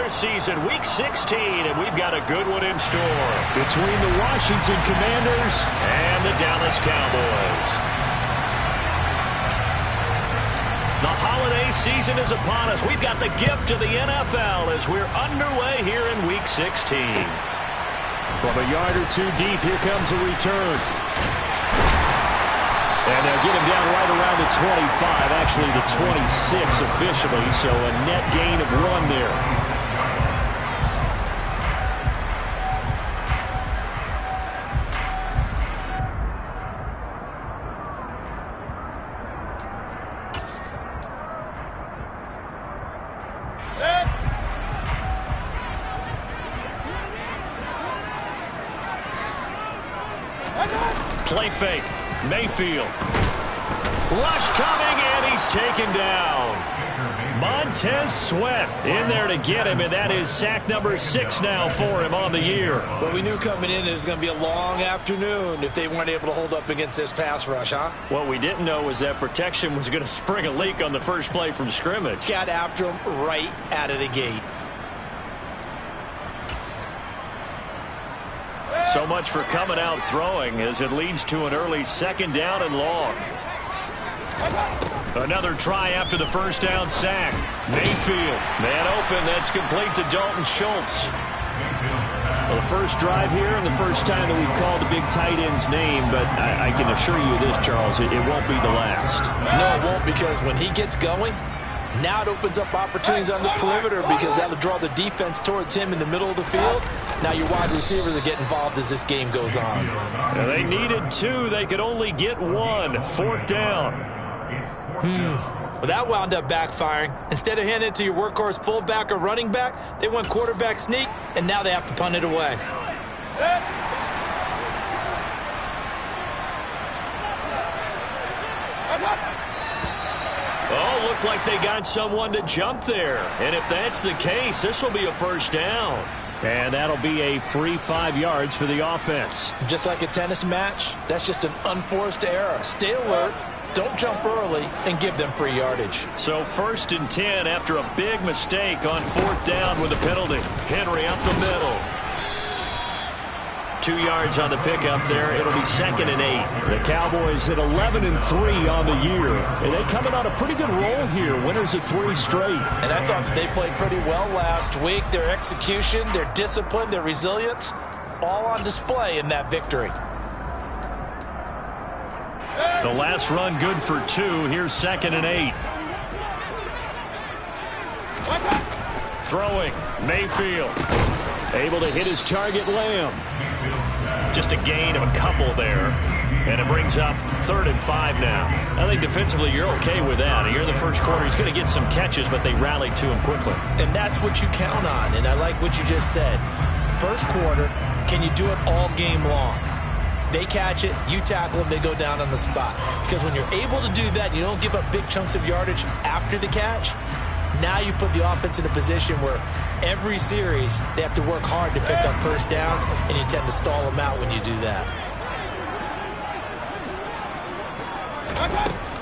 regular season, Week 16, and we've got a good one in store. Between the Washington Commanders and the Dallas Cowboys. The holiday season is upon us. We've got the gift of the NFL as we're underway here in Week 16. From a yard or two deep, here comes a return. And they'll get him down right around the 25, actually the 26 officially, so a net gain of 1 there. Play fake. Mayfield. Rush coming, and he's taken down. Montez Sweat in there to get him, and that is sack number 6 now for him on the year. Well, we knew coming in it was going to be a long afternoon if they weren't able to hold up against this pass rush, huh? What we didn't know was that protection was going to spring a leak on the first play from scrimmage. Got after him right out of the gate. So much for coming out throwing as it leads to an early 2nd down and long. Another try after the first down sack. Mayfield, man open, that's complete to Dalton Schultz. Well, the first drive here and the first time that we've called the big tight end's name, but I can assure you this, Charles, it won't be the last. No, it won't, because when he gets going, now it opens up opportunities on the perimeter because that'll draw the defense towards him in the middle of the field. Now your wide receivers are getting involved as this game goes on. And they needed 2. They could only get 1. 4th down. Well, that wound up backfiring. Instead of handing it to your workhorse fullback or running back, they went quarterback sneak, and now they have to punt it away. Oh, looked like they got someone to jump there. And if that's the case, this will be a first down. And that'll be a free 5 yards for the offense. Just like a tennis match, that's just an unforced error. Stay alert, don't jump early, and give them free yardage. So 1st and 10 after a big mistake on 4th down with a penalty. Henry up the middle. 2 yards on the pickup there. It'll be 2nd and 8. The Cowboys at 11-3 on the year. And they coming on a pretty good roll here. Winners of 3 straight. And I thought that they played pretty well last week. Their execution, their discipline, their resilience, all on display in that victory. The last run good for 2. Here's 2nd and 8. Throwing. Mayfield. Able to hit his target, Lamb. Just a gain of a couple there. And it brings up 3rd and 5 now. I think defensively you're okay with that. Here in the first quarter, he's going to get some catches, but they rallied to him quickly. And that's what you count on. And I like what you just said. First quarter, can you do it all game long? They catch it, you tackle them, they go down on the spot. Because when you're able to do that, you don't give up big chunks of yardage after the catch. Now you put the offense in a position where every series they have to work hard to pick up first downs, and you tend to stall them out when you do that.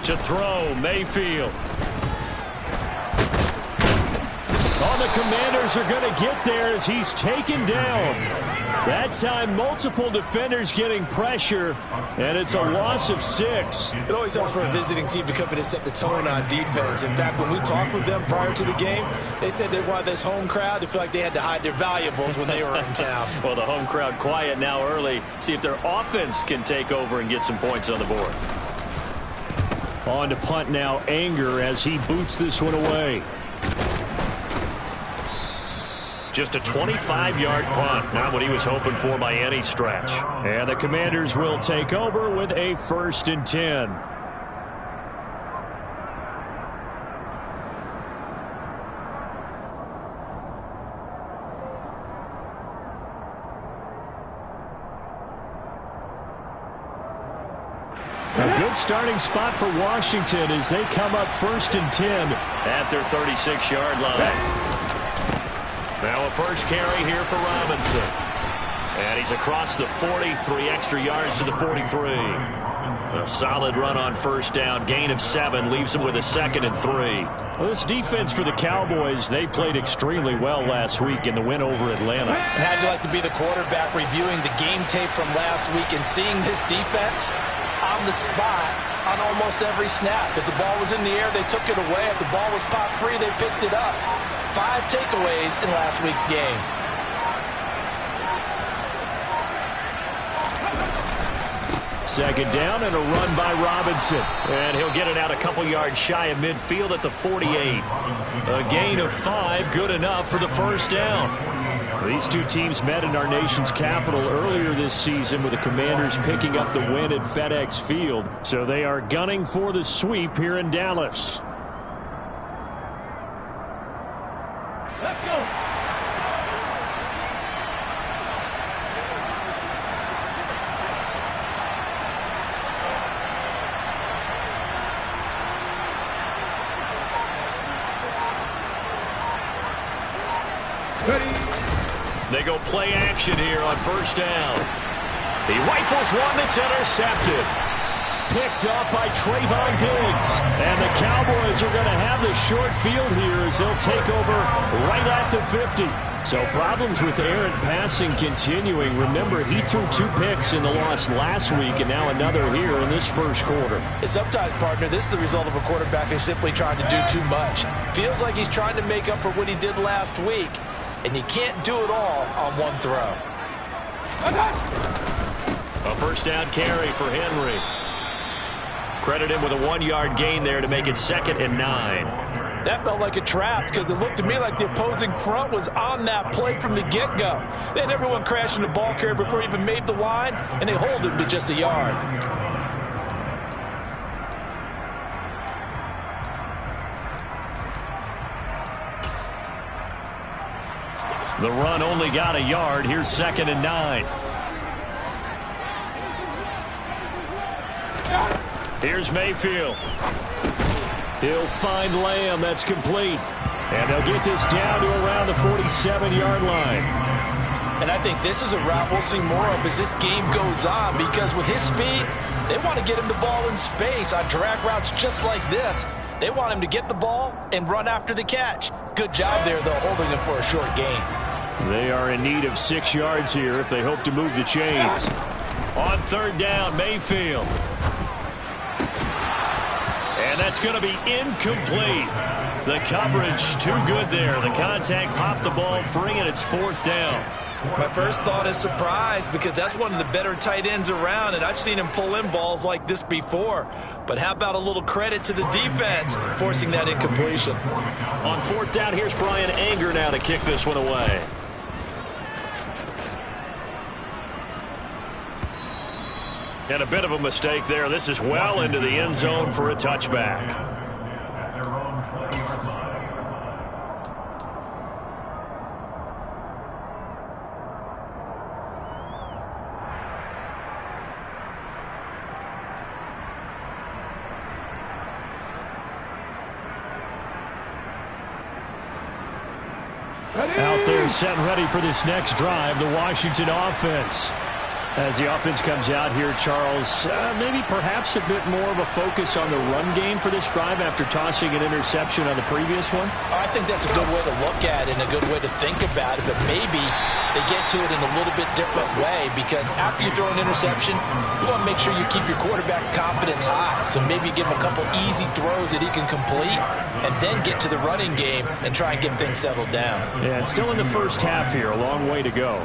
To throw, Mayfield. Oh, the Commanders are going to get there as he's taken down. That time, multiple defenders getting pressure, and it's a loss of 6. It always helps for a visiting team to come in and set the tone on defense. In fact, when we talked with them prior to the game, they said they wanted this home crowd to feel like they had to hide their valuables when they were in town. Well, the home crowd quiet now early. See if their offense can take over and get some points on the board. On to punt now, Anger, as he boots this one away. Just a 25-yard punt, not what he was hoping for by any stretch. And the Commanders will take over with a 1st and 10. A good starting spot for Washington as they come up 1st and 10 at their 36-yard line. Now a first carry here for Robinson. And he's across the 40, 3 extra yards to the 43. A solid run on first down. Gain of 7 leaves them with a 2nd and 3. Well, this defense for the Cowboys, they played extremely well last week in the win over Atlanta. And how'd you like to be the quarterback reviewing the game tape from last week and seeing this defense on the spot on almost every snap? If the ball was in the air, they took it away. If the ball was popped free, they picked it up. 5 takeaways in last week's game. Second down and a run by Robinson. And he'll get it out a couple yards shy of midfield at the 48. A gain of 5, good enough for the first down. These two teams met in our nation's capital earlier this season with the Commanders picking up the win at FedEx Field. So they are gunning for the sweep here in Dallas. Let's go. They go play action here on first down. He rifles one that's intercepted. Picked up by Trayvon Diggs. And the Cowboys are going to have the short field here as they'll take over right at the 50. So problems with errant passing continuing. Remember, he threw 2 picks in the loss last week and now another here in this first quarter. Sometimes, partner, this is the result of a quarterback who's simply trying to do too much. Feels like he's trying to make up for what he did last week. And you can't do it all on one throw. A first down carry for Henry. Credit him with a 1-yard gain there to make it 2nd and 9. That felt like a trap because it looked to me like the opposing front was on that play from the get-go. They had everyone crashing the ball carrier before he even made the line, and they hold him to just a yard. The run only got a yard. Here's 2nd and 9. Here's Mayfield. He'll find Lamb. That's complete. And they'll get this down to around the 47-yard line. And I think this is a route we'll see more of as this game goes on, because with his speed, they want to get him the ball in space on drag routes just like this. They want him to get the ball and run after the catch. Good job there, though, holding him for a short gain. They are in need of 6 yards here if they hope to move the chains. On third down, Mayfield. And that's going to be incomplete. The coverage too good there. The contact popped the ball free, and it's 4th down. My first thought is surprise, because that's one of the better tight ends around, and I've seen him pull in balls like this before. But how about a little credit to the defense forcing that incompletion? On 4th down, here's Brian Anger now to kick this one away. And a bit of a mistake there. This is well into the end zone for a touchback. Out there set and ready for this next drive, the Washington offense. As the offense comes out here, Charles, maybe perhaps a bit more of a focus on the run game for this drive after tossing an interception on the previous one? I think that's a good way to look at it and a good way to think about it, but maybe they get to it in a little bit different way, because after you throw an interception, you want to make sure you keep your quarterback's confidence high. So maybe give him a couple easy throws that he can complete and then get to the running game and try and get things settled down. Yeah, it's still in the first half here, a long way to go.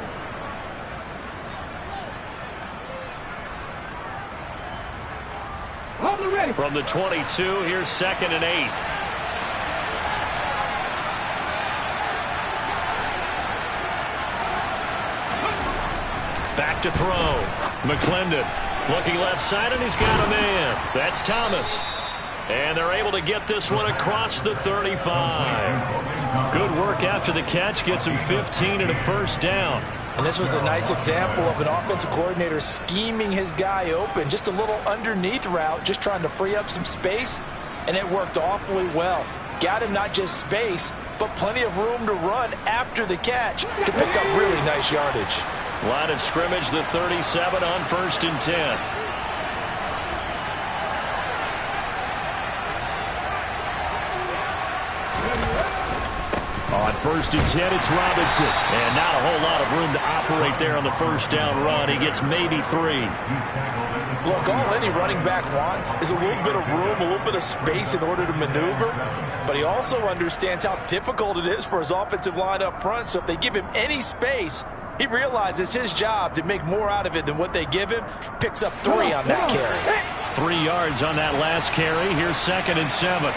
From the 22, here's 2nd and 8. Back to throw. McClendon looking left side, and he's got a man. That's Thomas. And they're able to get this one across the 35. Good work after the catch. Gets him 15 and a first down. And this was a nice example of an offensive coordinator scheming his guy open. Just a little underneath route, just trying to free up some space, and it worked awfully well. Got him not just space, but plenty of room to run after the catch to pick up really nice yardage. Line of scrimmage, the 37 on 1st and 10. First and 10, it's Robinson. And not a whole lot of room to operate there on the first down run. He gets maybe 3. Look, all any running back wants is a little bit of room, a little bit of space in order to maneuver. But he also understands how difficult it is for his offensive line up front. So if they give him any space, he realizes his job to make more out of it than what they give him. Picks up 3 on that carry. 3 yards on that last carry. Here's 2nd and 7.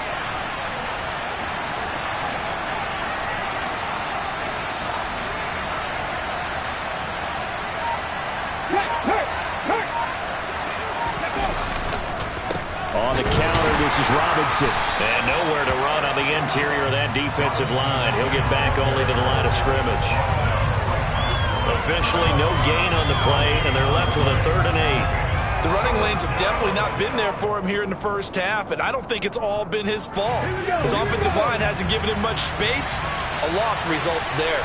On the counter, this is Robinson. And nowhere to run on the interior of that defensive line. He'll get back only to the line of scrimmage. Officially no gain on the play, and they're left with a 3rd and 8. The running lanes have definitely not been there for him here in the first half, and I don't think it's all been his fault. His offensive line hasn't given him much space. A loss results there.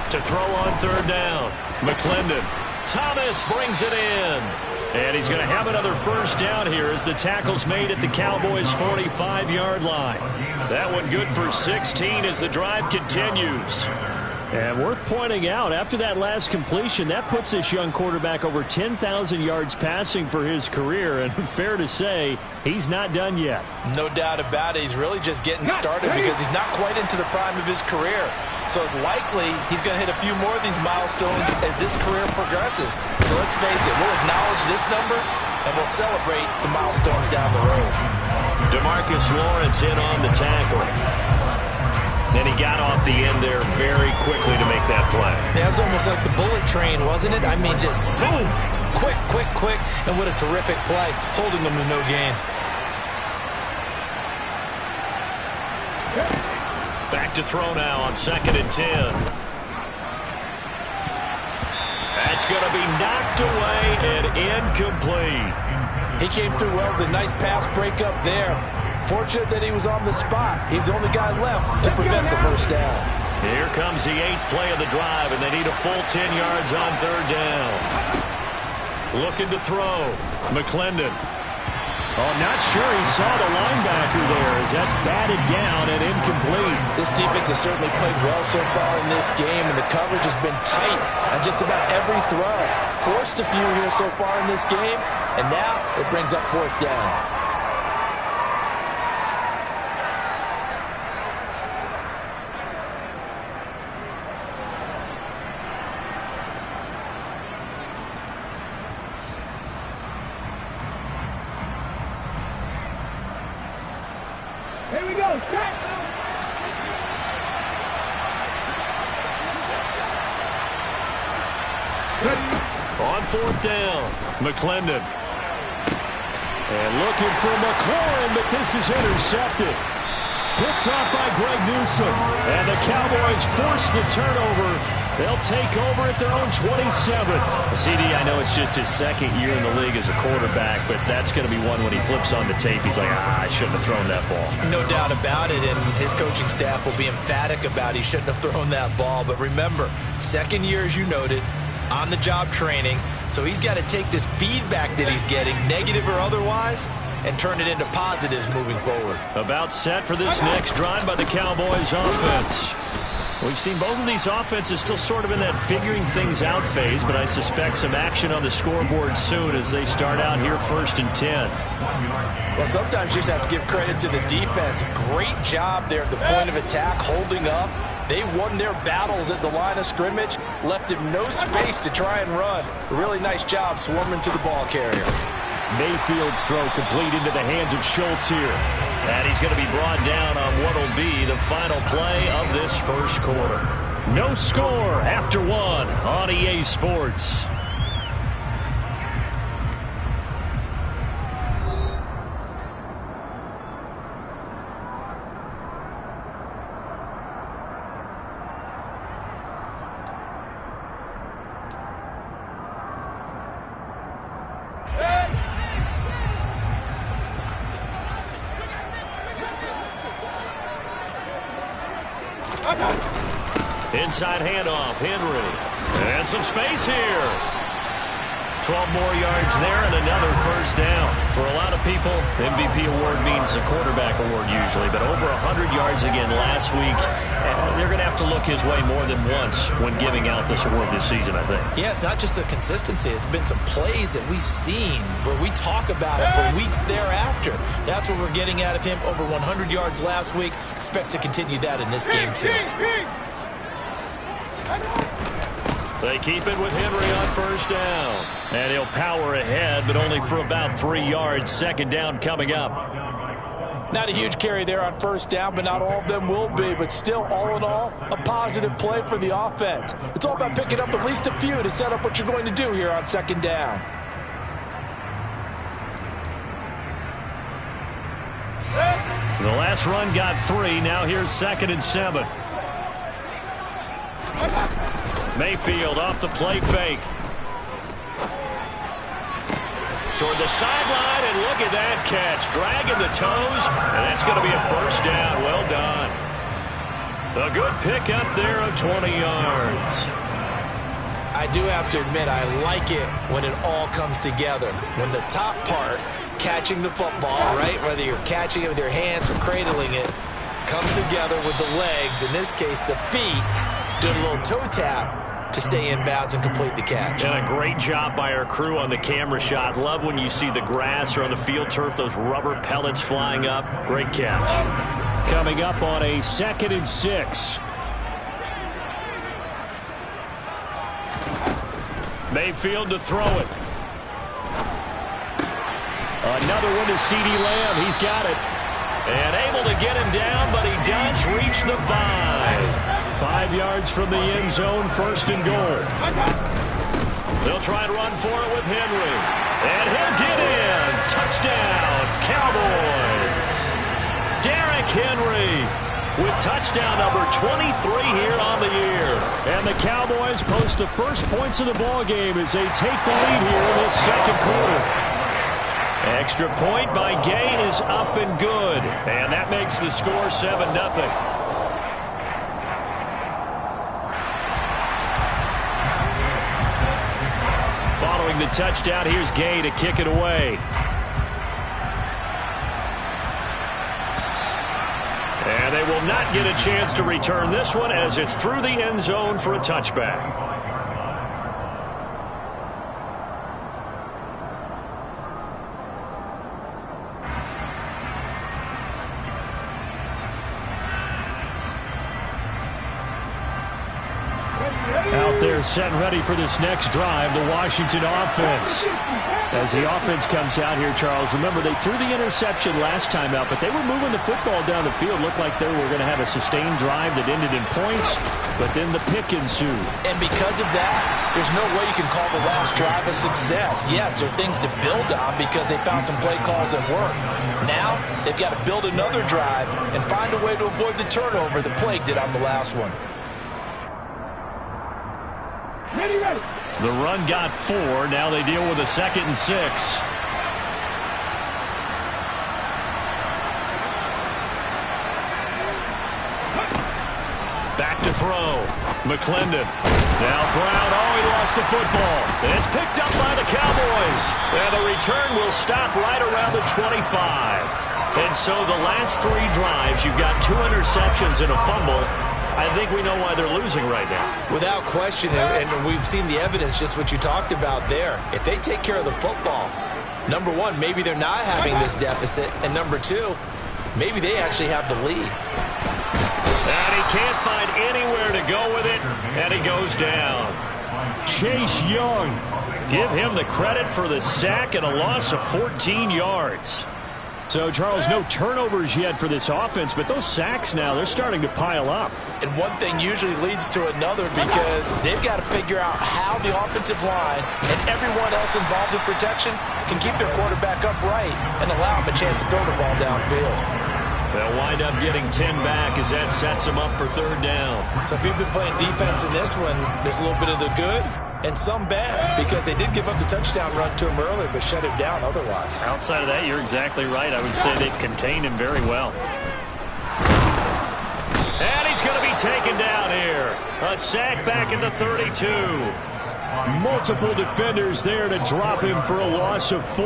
To throw on 3rd down. McClendon. Thomas brings it in. And he's going to have another first down here as the tackle's made at the Cowboys' 45-yard line. That one good for 16 as the drive continues. And worth pointing out, after that last completion, that puts this young quarterback over 10,000 yards passing for his career. And fair to say, he's not done yet. No doubt about it. He's really just getting started because he's not quite into the prime of his career. So it's likely he's going to hit a few more of these milestones as this career progresses. So let's face it, we'll acknowledge this number and we'll celebrate the milestones down the road. DeMarcus Lawrence in on the tackle. Then he got off the end there very quickly to make that play. That was almost like the bullet train, wasn't it? I mean, just zoom, quick, quick, quick, and what a terrific play, holding them to no gain. Back to throw now on 2nd and 10. That's going to be knocked away and incomplete. He came through well with a nice pass breakup there. Fortunate that he was on the spot. He's the only guy left to prevent the first down. Here comes the 8th play of the drive, and they need a full 10 yards on 3rd down. Looking to throw. McClendon. Oh, not sure he saw the linebacker there as that's batted down and incomplete. This defense has certainly played well so far in this game, and the coverage has been tight on just about every throw. Forced a few here so far in this game, and now it brings up 4th down. Here we go. Set. On 4th down, McClendon. And looking for McLaurin, but this is intercepted. Picked off by Greg Newsome. And the Cowboys force the turnover. They'll take over at their own 27. CD, I know it's just his 2nd year in the league as a quarterback, but that's going to be one when he flips on the tape. He's like, I shouldn't have thrown that ball. No doubt about it, and his coaching staff will be emphatic about he shouldn't have thrown that ball. But remember, 2nd year, as you noted, on-the-job training. So he's got to take this feedback that he's getting, negative or otherwise, and turn it into positives moving forward. About set for this next drive by the Cowboys offense. We've seen both of these offenses still sort of in that figuring things out phase, but I suspect some action on the scoreboard soon as they start out here 1st and 10. Well, sometimes you just have to give credit to the defense. Great job there at the point of attack, holding up. They won their battles at the line of scrimmage, left him no space to try and run. A really nice job swarming to the ball carrier. Mayfield's throw complete into the hands of Schultz here. And he's going to be brought down on what will be the final play of this first quarter. No score after 1 on EA Sports. Inside handoff, Henry. And some space here. 12 more yards there and another first down. For a lot of people, MVP award means a quarterback award usually, but over 100 yards again last week. They're going to have to look his way more than once when giving out this award this season, I think. Yeah, it's not just the consistency. It's been some plays that we've seen where we talk about it for weeks thereafter. That's what we're getting out of him. Over 100 yards last week. Expects to continue that in this game, too. They keep it with Henry on first down. And he'll power ahead, but only for about 3 yards. Second down coming up. Not a huge carry there on first down, but not all of them will be. But still, all in all, a positive play for the offense. It's all about picking up at least a few to set up what you're going to do here on second down. The last run got 3. Now here's 2nd and 7. Mayfield off the play fake. Toward the sideline, and look at that catch. Dragging the toes, and that's going to be a first down. Well done. A good pickup there of 20 yards. I do have to admit, I like it when it all comes together. When the top part, catching the football, right, whether you're catching it with your hands or cradling it, comes together with the legs, in this case the feet, doing a little toe tap to stay in bounds and complete the catch. And a great job by our crew on the camera shot. Love when you see the grass or on the field turf, those rubber pellets flying up. Great catch. Coming up on a 2nd and 6. Mayfield to throw it. Another one to CeeDee Lamb. He's got it. And able to get him down, but he does reach the 5. 5 yards from the end zone, 1st and goal. They'll try and run for it with Henry. And he'll get in. Touchdown, Cowboys. Derrick Henry with touchdown number 23 here on the year. And the Cowboys post the first points of the ball game as they take the lead here in this second quarter. Extra point by Gain is up and good. And that makes the score 7-0. Following the touchdown, here's Gay to kick it away. And they will not get a chance to return this one as it's through the end zone for a touchback. Out there set and ready for this next drive, the Washington offense. As the offense comes out here, Charles, remember they threw the interception last time out, but they were moving the football down the field. Looked like they were going to have a sustained drive that ended in points, but then the pick ensued. And because of that, there's no way you can call the last drive a success. Yes, there are things to build on because they found some play calls that work. Now, they've got to build another drive and find a way to avoid the turnover that plagued it on the last one. Ready, ready. The run got 4. Now they deal with a 2nd and 6. Back to throw. McClendon. Now Brown. Oh, he lost the football. And it's picked up by the Cowboys. And the return will stop right around the 25. And so the last 3 drives, you've got 2 interceptions and a fumble. I think we know why they're losing right now. Without question, and we've seen the evidence, just what you talked about there. If they take care of the football, number one, maybe they're not having this deficit, and number 2, maybe they actually have the lead. And he can't find anywhere to go with it, and he goes down. Chase Young. Give him the credit for the sack and a loss of 14 yards. So, Charles, no turnovers yet for this offense, but those sacks now, they're starting to pile up. And one thing usually leads to another because they've got to figure out how the offensive line and everyone else involved in protection can keep their quarterback upright and allow him a chance to throw the ball downfield. They'll wind up getting 10 back as that sets them up for 3rd down. So if you've been playing defense in this one, there's a little bit of the good and some bad because they did give up the touchdown run to him earlier but shut him down otherwise. Outside of that, you're exactly right. I would say they've contained him very well. And he's going to be taken down here. A sack back at the 32. Multiple defenders there to drop him for a loss of 4.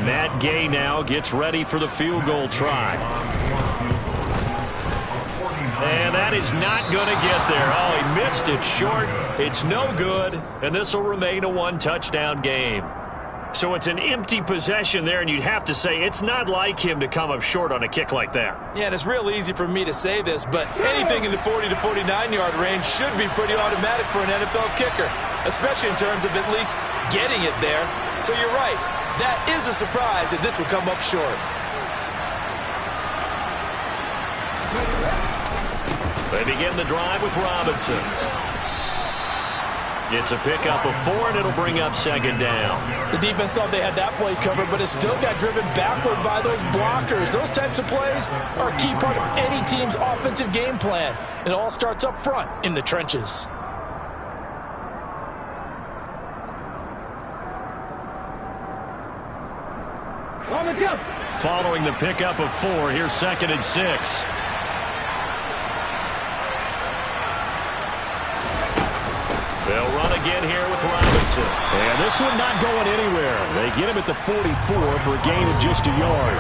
Matt Gay now gets ready for the field goal try. And that is not going to get there. Oh, he missed it short. It's no good, and this will remain a 1-touchdown game. So it's an empty possession there, and you'd have to say it's not like him to come up short on a kick like that. Yeah, and it's real easy for me to say this, but anything in the 40 to 49-yard range should be pretty automatic for an NFL kicker, especially in terms of at least getting it there. So you're right. That is a surprise that this would come up short. They begin the drive with Robinson. It's a pickup of 4, and it'll bring up second down. The defense thought they had that play covered, but it still got driven backward by those blockers. Those types of plays are a key part of any team's offensive game plan. It all starts up front in the trenches. Following the pickup of 4, here's second and 6. They'll run again here with Robinson. And this one not going anywhere. They get him at the 44 for a gain of just a yard.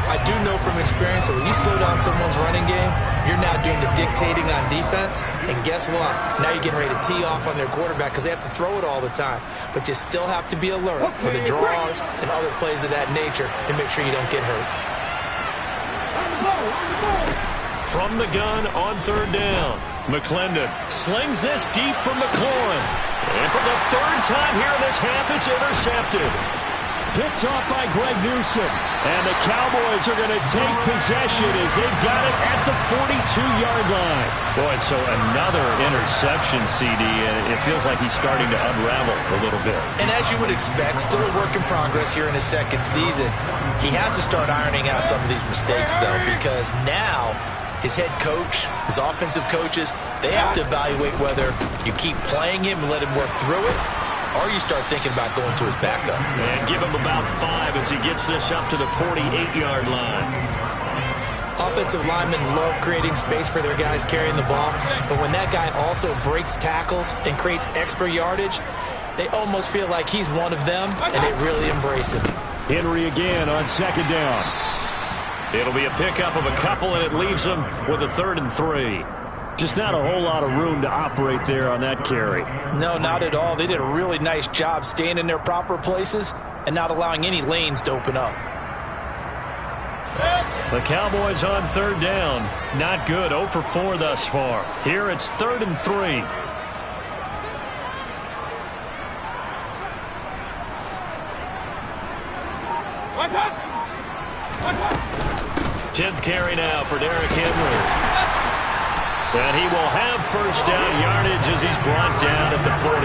I do know from experience that when you slow down someone's running game, you're now doing the dictating on defense. And guess what? Now you're getting ready to tee off on their quarterback because they have to throw it all the time. But you still have to be alert for the draws and other plays of that nature and make sure you don't get hurt. From the gun on third down, McClendon slings this deep from McLaurin. And for the third time here in this half, it's intercepted. Picked off by Greg Newsome. And the Cowboys are going to take possession as they've got it at the 42-yard line. Boy, so another interception, CD, and it feels like he's starting to unravel a little bit. And as you would expect, still a work in progress here in his second season. He has to start ironing out some of these mistakes, though, because now his head coach, his offensive coaches, they have to evaluate whether you keep playing him and let him work through it, or you start thinking about going to his backup. And give him about 5 as he gets this up to the 48-yard line. Offensive linemen love creating space for their guys carrying the ball, but when that guy also breaks tackles and creates extra yardage, they almost feel like he's one of them, and they really embrace him. Henry again on second down. It'll be a pickup of a couple, and it leaves them with a 3rd and 3. Just not a whole lot of room to operate there on that carry. No, not at all. They did a really nice job staying in their proper places and not allowing any lanes to open up. The Cowboys on third down. Not good. 0 for 4 thus far. Here it's 3rd and 3. Watch out! 10th carry now for Derrick Henry. And he will have first down yardage as he's brought down at the 41.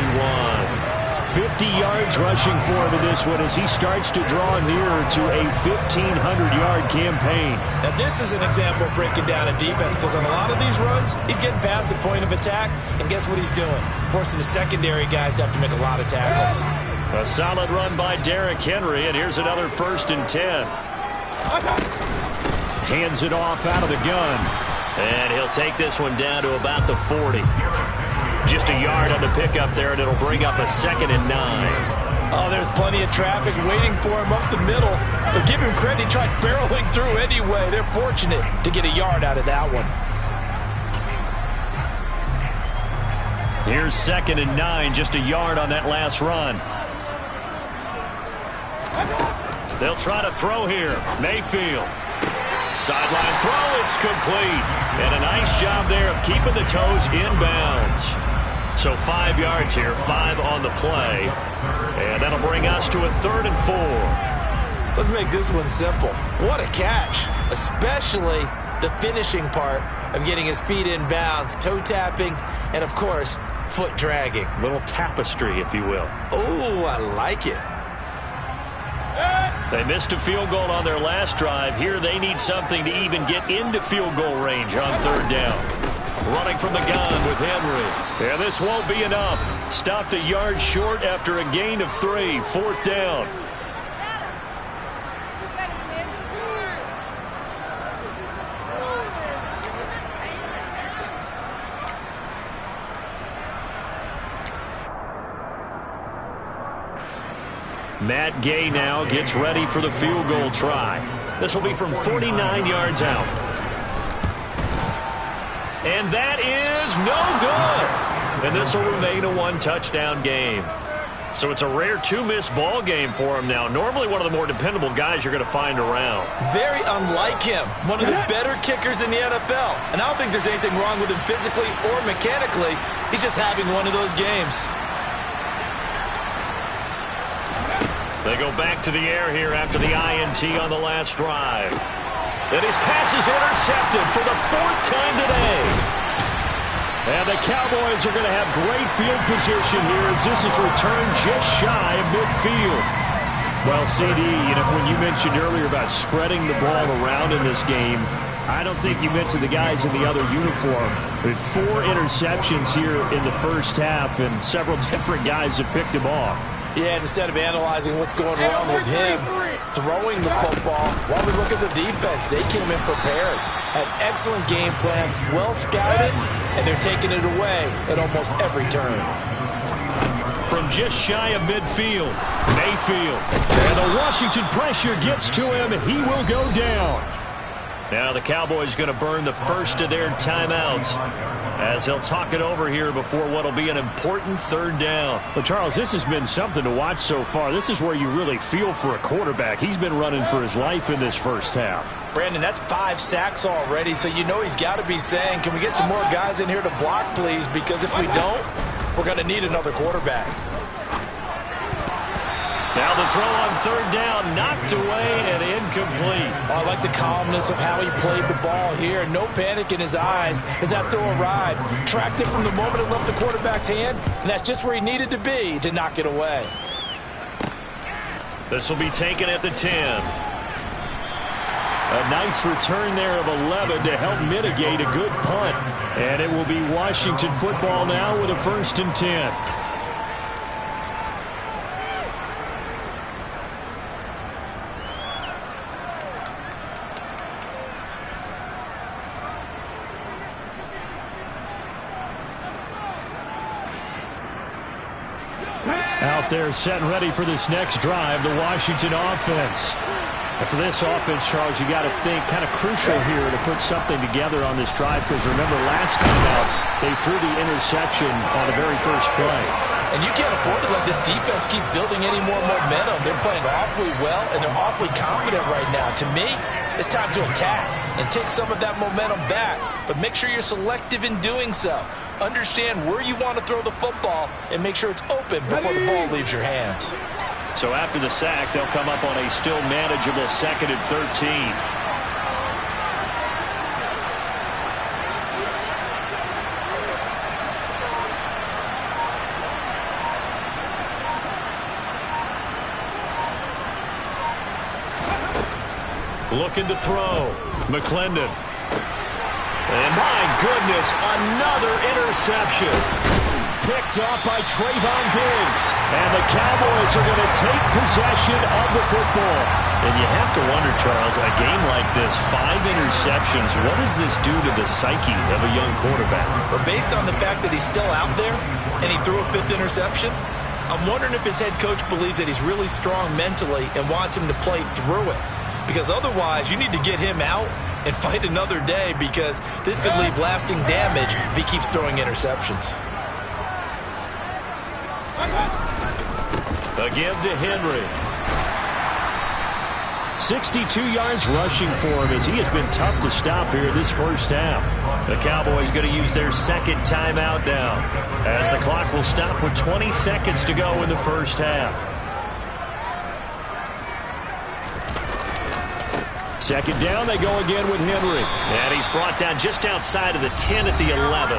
50 yards rushing for him in this one as he starts to draw nearer to a 1,500-yard campaign. Now this is an example of breaking down a defense because on a lot of these runs, he's getting past the point of attack, and guess what he's doing? Forcing the secondary guys to have to make a lot of tackles. A solid run by Derrick Henry, and here's another 1st and 10. Hands it off out of the gun. And he'll take this one down to about the 40. Just a yard on the pickup there, and it'll bring up a 2nd and 9. Oh, there's plenty of traffic waiting for him up the middle. But give him credit, he tried barreling through anyway. They're fortunate to get a yard out of that one. Here's 2nd and 9, just a yard on that last run. They'll try to throw here. Mayfield. Sideline throw, it's complete. And a nice job there of keeping the toes inbounds. So 5 yards here, 5 on the play. And that'll bring us to a 3rd and 4. Let's make this one simple. What a catch, especially the finishing part of getting his feet in bounds, toe tapping, and of course, foot dragging. Little tapestry, if you will. Oh, I like it. They missed a field goal on their last drive. Here they need something to even get into field goal range on 3rd down. Running from the gun with Henry. And this won't be enough. Stopped a yard short after a gain of 3. 4th down. Matt Gay now gets ready for the field goal try. This will be from 49 yards out. And that is no good. And this will remain a one-touchdown game. So it's a rare two-miss ball game for him now. Normally one of the more dependable guys you're going to find around. Very unlike him. One of the better kickers in the NFL. And I don't think there's anything wrong with him physically or mechanically. He's just having one of those games. They go back to the air here after the INT on the last drive. And his pass is intercepted for the fourth time today. And the Cowboys are going to have great field position here as this is returned just shy of midfield. Well, CD, when you mentioned earlier about spreading the ball around in this game, I don't think you mentioned the guys in the other uniform. With 4 interceptions here in the first half, and several different guys have picked him off. Yeah, and instead of analyzing what's going wrong with him throwing the football, while we look at the defense, they came in prepared. Had excellent game plan, well scouted, and they're taking it away at almost every turn. From just shy of midfield, Mayfield. And the Washington pressure gets to him. He will go down. Now the Cowboys going to burn the first of their timeouts as he'll talk it over here before what will be an important third down. Well, Charles, this has been something to watch so far. This is where you really feel for a quarterback. He's been running for his life in this first half. Brandon, that's 5 sacks already, so you know he's got to be saying, can we get some more guys in here to block, please? Because if we don't, we're going to need another quarterback. Now the throw on third down, knocked away and incomplete. I like the calmness of how he played the ball here. No panic in his eyes as that throw arrived. Tracked it from the moment it left the quarterback's hand, and that's just where he needed to be to knock it away. This will be taken at the 10. A nice return there of 11 to help mitigate a good punt. And it will be Washington football now with a 1st and 10. Out there set and ready for this next drive, the Washington offense. And for this offense, Charles, you got to think kind of crucial here to put something together on this drive, because remember last time out, they threw the interception on the very first play. And you can't afford to let this defense keep building any more momentum. They're playing awfully well, and they're awfully confident right now. To me, it's time to attack and take some of that momentum back. But make sure you're selective in doing so. Understand where you want to throw the football and make sure it's open before the ball leaves your hands. So after the sack, they'll come up on a still manageable 2nd and 13. Looking to throw. McClendon. And my goodness, another interception. Picked off by Trayvon Diggs. And the Cowboys are going to take possession of the football. And you have to wonder, Charles, a game like this, 5 interceptions, what does this do to the psyche of a young quarterback? But based on the fact that he's still out there and he threw a 5th interception, I'm wondering if his head coach believes that he's really strong mentally and wants him to play through it. Because otherwise, you need to get him out and fight another day, because this could leave lasting damage if he keeps throwing interceptions. A give to Henry. 62 yards rushing for him as he has been tough to stop here this first half. The Cowboys going to use their 2nd timeout now, as the clock will stop with 20 seconds to go in the first half. 2nd down, they go again with Henry. And he's brought down just outside of the 10 at the 11.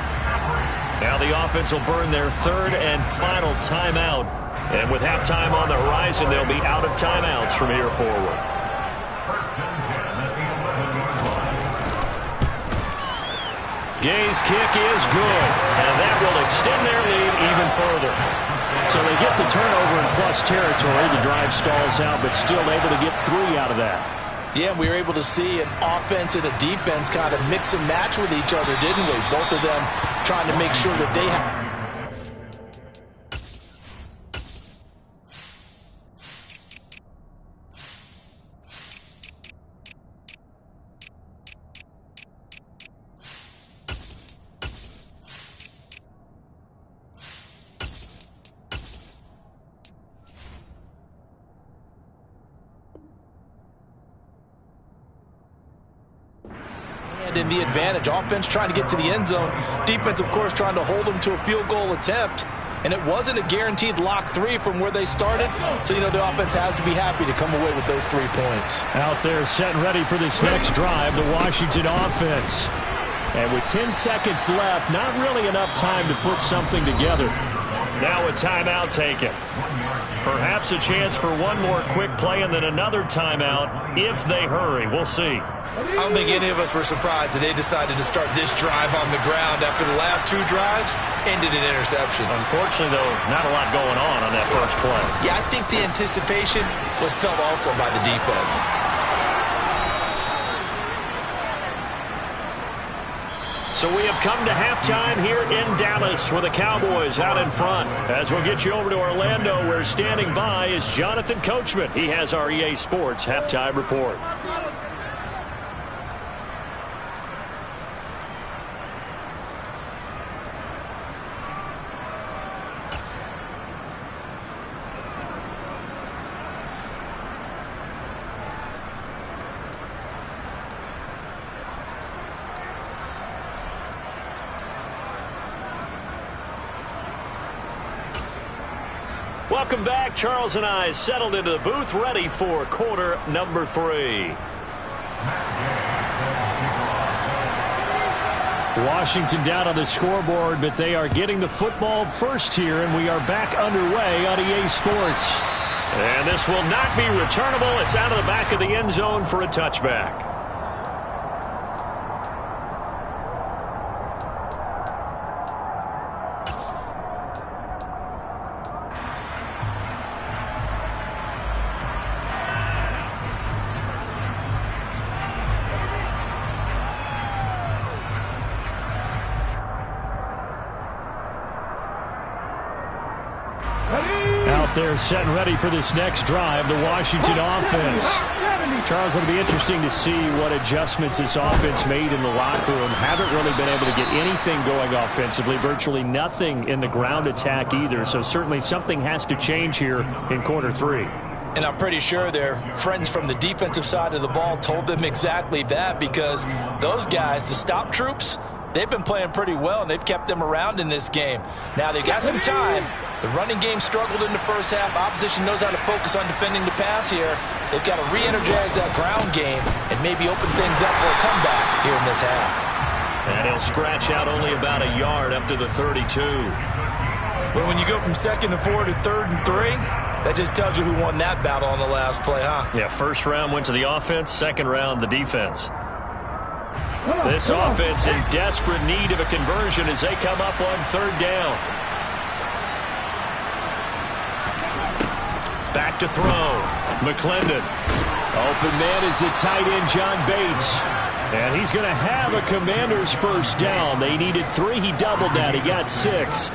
Now the offense will burn their 3rd and final timeout. And with halftime on the horizon, they'll be out of timeouts from here forward. Gay's kick is good, and that will extend their lead even further. So they get the turnover in plus territory. The drive stalls out, but still able to get 3 out of that. Yeah, we were able to see an offense and a defense kind of mix and match with each other, didn't we? Both of them trying to make sure that they have... in the advantage. Offense trying to get to the end zone. Defense, of course, trying to hold them to a field goal attempt. And it wasn't a guaranteed lock 3 from where they started. So, you know, the offense has to be happy to come away with those 3 points. Out there set and ready for this next drive, the Washington offense. And with 10 seconds left, not really enough time to put something together. Now a timeout taken. Perhaps a chance for one more quick play and then another timeout if they hurry. We'll see. I don't think any of us were surprised that they decided to start this drive on the ground after the last 2 drives ended in interceptions. Unfortunately, though, not a lot going on that first play. Yeah, I think the anticipation was felt also by the defense. So we have come to halftime here in Dallas with the Cowboys out in front. As we'll get you over to Orlando, where standing by is Jonathan Coachman. He has our EA Sports halftime report. Welcome back. Charles and I settled into the booth, ready for quarter number 3. Washington down on the scoreboard, but they are getting the football first here, and we are back underway on EA Sports. And this will not be returnable. It's out of the back of the end zone for a touchback. Out there set and ready for this next drive, the Washington offense. Charles, it'll be interesting to see what adjustments this offense made in the locker room. Haven't really been able to get anything going offensively, virtually nothing in the ground attack either. So certainly something has to change here in quarter 3. And I'm pretty sure their friends from the defensive side of the ball told them exactly that, because those guys, the stop troops, they've been playing pretty well, and they've kept them around in this game. Now, they've got some time. The running game struggled in the first half. Opposition knows how to focus on defending the pass here. They've got to re-energize that ground game and maybe open things up for a comeback here in this half. And he'll scratch out only about a yard up to the 32. But when you go from 2nd and 4 to 3rd and 3, that just tells you who won that battle on the last play, huh? Yeah, first round went to the offense, second round the defense. This offense in desperate need of a conversion as they come up on 3rd down. Back to throw. McClendon. Open man is the tight end, John Bates. And he's going to have a Commander's first down. They needed 3. He doubled that. He got 6.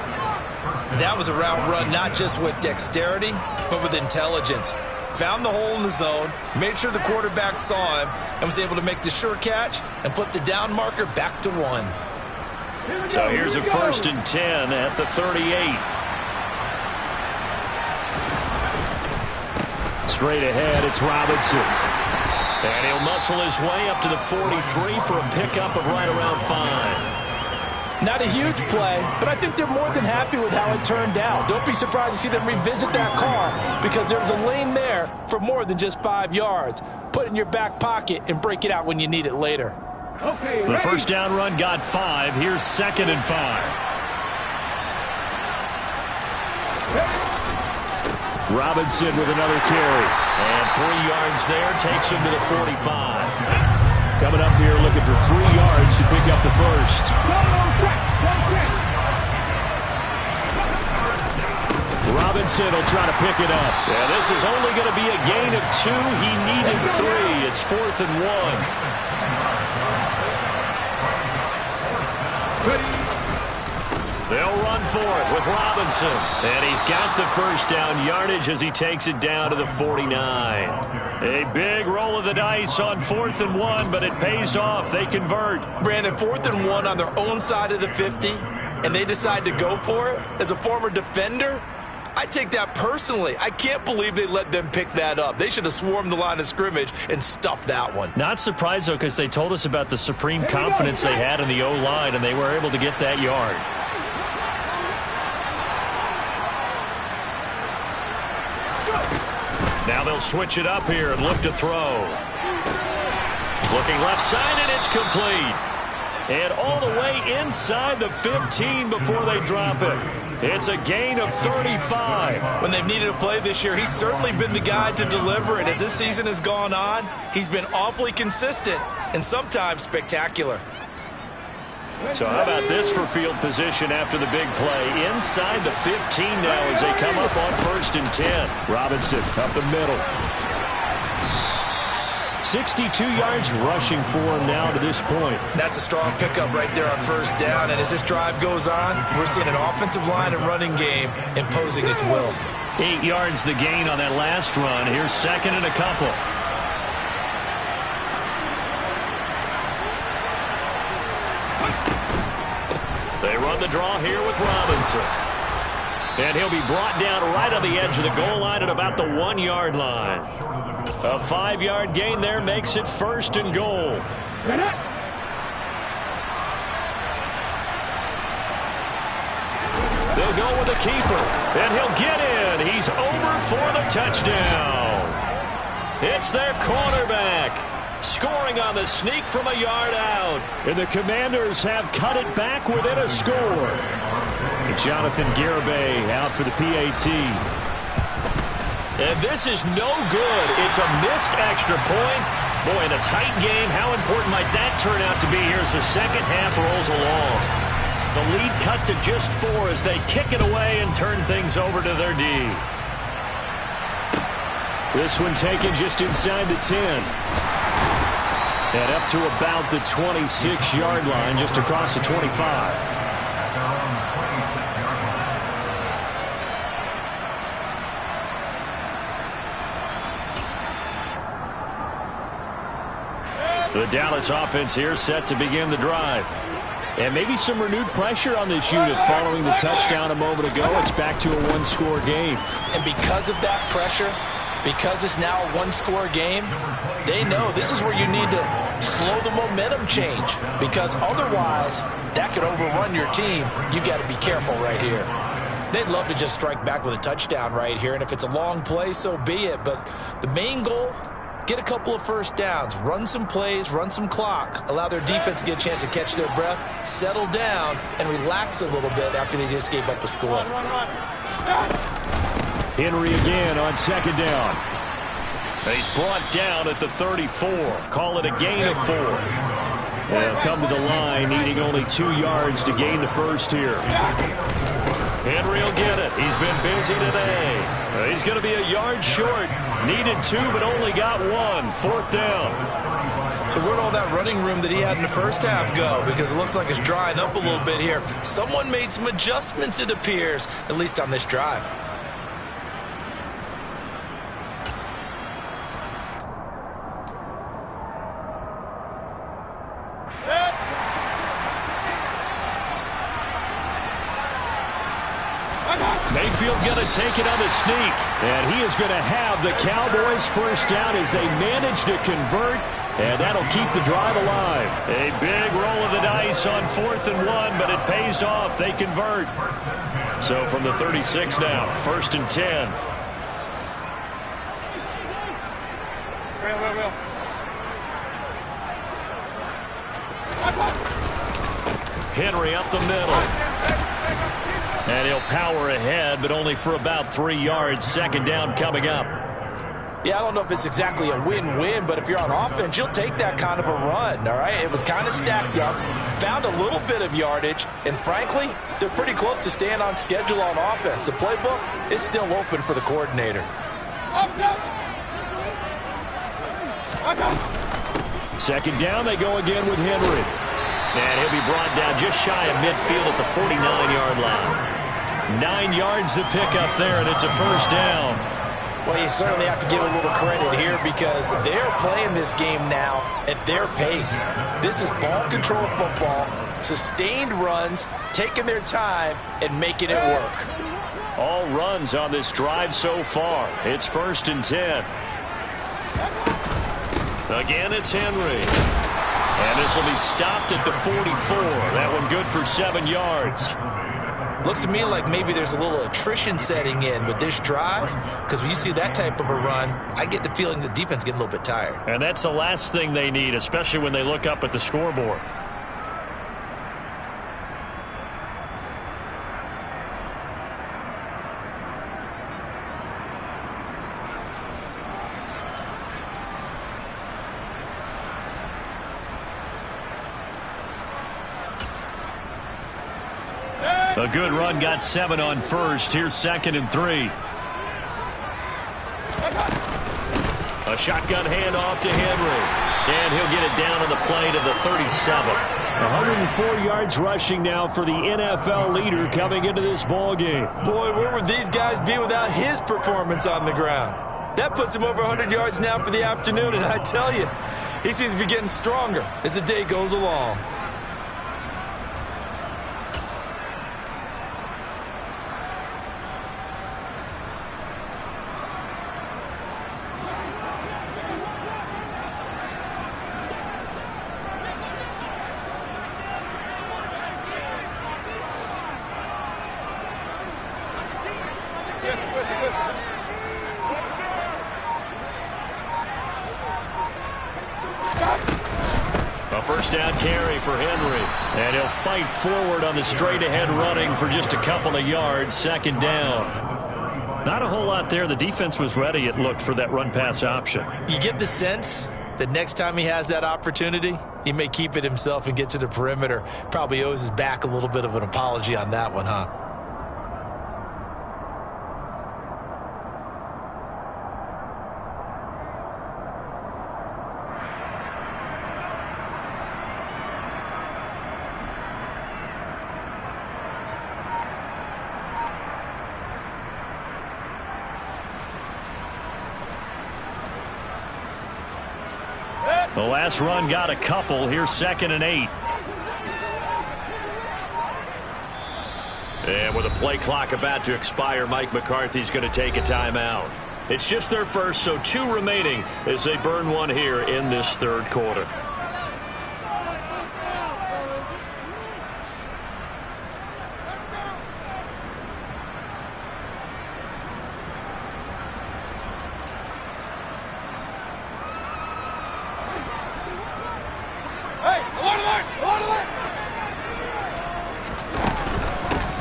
That was a route run not just with dexterity, but with intelligence. Found the hole in the zone, made sure the quarterback saw him, and was able to make the sure catch and flip the down marker back to 1. So here's a 1st and 10 at the 38. Straight ahead, it's Robinson. And he'll muscle his way up to the 43 for a pickup of right around 5. Not a huge play, but I think they're more than happy with how it turned out. Don't be surprised to see them revisit that car, because there's a lane there for more than just 5 yards. Put it in your back pocket and break it out when you need it later. Okay, the first down run got 5. Here's 2nd and 5. Robinson with another carry. And 3 yards there takes him to the 45. Coming up here looking for 3 yards to pick up the first. Robinson will try to pick it up. Yeah, this is only going to be a gain of 2. He needed 3. It's 4th and 1. They'll run for it with Robinson. And he's got the first down yardage as he takes it down to the 49. A big roll of the dice on 4th and 1, but it pays off. They convert. Brandon, 4th and 1 on their own side of the 50, and they decide to go for it. As a former defender, I take that personally. I can't believe they let them pick that up. They should have swarmed the line of scrimmage and stuffed that one. Not surprised, though, because they told us about the supreme confidence they had in the O-line, and they were able to get that yard. Now they'll switch it up here and look to throw. Looking left side, and it's complete. And all the way inside the 15 before they drop it. It's a gain of 35. When they've needed a play this year, he's certainly been the guy to deliver it. As this season has gone on, he's been awfully consistent and sometimes spectacular. So how about this for field position after the big play? Inside the 15 now as they come up on 1st and 10. Robinson up the middle. 62 yards rushing for him now to this point. That's a strong pickup right there on 1st down. And as this drive goes on, we're seeing an offensive line and running game imposing its will. 8 yards the gain on that last run. Here's 2nd and a couple. They run the draw here with Robinson. And he'll be brought down right on the edge of the goal line at about the 1-yard line. A 5-yard gain there makes it 1st and goal. They'll go with the keeper, and he'll get in. He's over for the touchdown. It's their cornerback, scoring on the sneak from a yard out. And the Commanders have cut it back within a score. And Jonathan Garibay out for the PAT. And this is no good. It's a missed extra point. Boy, in a tight game, how important might that turn out to be here as the second half rolls along? The lead cut to just 4 as they kick it away and turn things over to their D. This one taken just inside the 10. And up to about the 26-yard line, just across the 25. The Dallas offense here set to begin the drive. And maybe some renewed pressure on this unit following the touchdown a moment ago. It's back to a 1-score game. And because of that pressure, because it's now a 1-score game, they know this is where you need to slow the momentum change. Because otherwise, that could overrun your team. You've got to be careful right here. They'd love to just strike back with a touchdown right here. And if it's a long play, so be it. But the main goal, get a couple of 1st downs, run some plays, run some clock, allow their defense to get a chance to catch their breath, settle down, and relax a little bit after they just gave up a score. Henry again on 2nd down. He's brought down at the 34. Call it a gain of 4. They'll come to the line, needing only 2 yards to gain the 1st here. Henry will get it. He's been busy today. He's going to be a yard short. Needed 2, but only got 1. 4th down. So where'd all that running room that he had in the first half go? Because it looks like it's drying up a little bit here. Someone made some adjustments, it appears, at least on this drive. Mayfield going to take it on the sneak. And he is going to have the Cowboys 1st down as they manage to convert. And that'll keep the drive alive. A big roll of the dice on 4th and 1, but it pays off. They convert. So from the 36 now, 1st and 10. Henry up the middle. And he'll power ahead, but only for about 3 yards. 2nd down coming up. Yeah, I don't know if it's exactly a win-win, but if you're on offense, you'll take that kind of a run, all right? It was kind of stacked up, found a little bit of yardage, and frankly, they're pretty close to staying on schedule on offense. The playbook is still open for the coordinator. 2nd down, they go again with Henry. And he'll be brought down just shy of midfield at the 49-yard line. 9 yards to pick up there, and it's a 1st down. Well, you certainly have to give a little credit here because they're playing this game now at their pace. This is ball control football, sustained runs, taking their time, and making it work. all runs on this drive so far. It's 1st and 10. Again, it's Henry. And this will be stopped at the 44. That one good for 7 yards. Looks to me like maybe there's a little attrition setting in with this drive, because when you see that type of a run, I get the feeling the defense getting a little bit tired. And that's the last thing they need, especially when they look up at the scoreboard. A good run, got 7 on first. Here's 2nd and 3. A shotgun handoff to Henry. And he'll get it down on the play to the 37. 104 yards rushing now for the NFL leader coming into this ball game. Boy, where would these guys be without his performance on the ground? That puts him over 100 yards now for the afternoon, and I tell you, he seems to be getting stronger as the day goes along. A first down carry for Henry. And he'll fight forward on the straight-ahead running for just a couple of yards. 2nd down. Not a whole lot there. The defense was ready, it looked, for that run-pass option. You get the sense that next time he has that opportunity, he may keep it himself and get to the perimeter. Probably owes his back a little bit of an apology on that one, huh? The last run got a couple. Here's 2nd and 8. And with a play clock about to expire, Mike McCarthy's going to take a timeout. It's just their first, so 2 remaining as they burn one here in this 3rd quarter.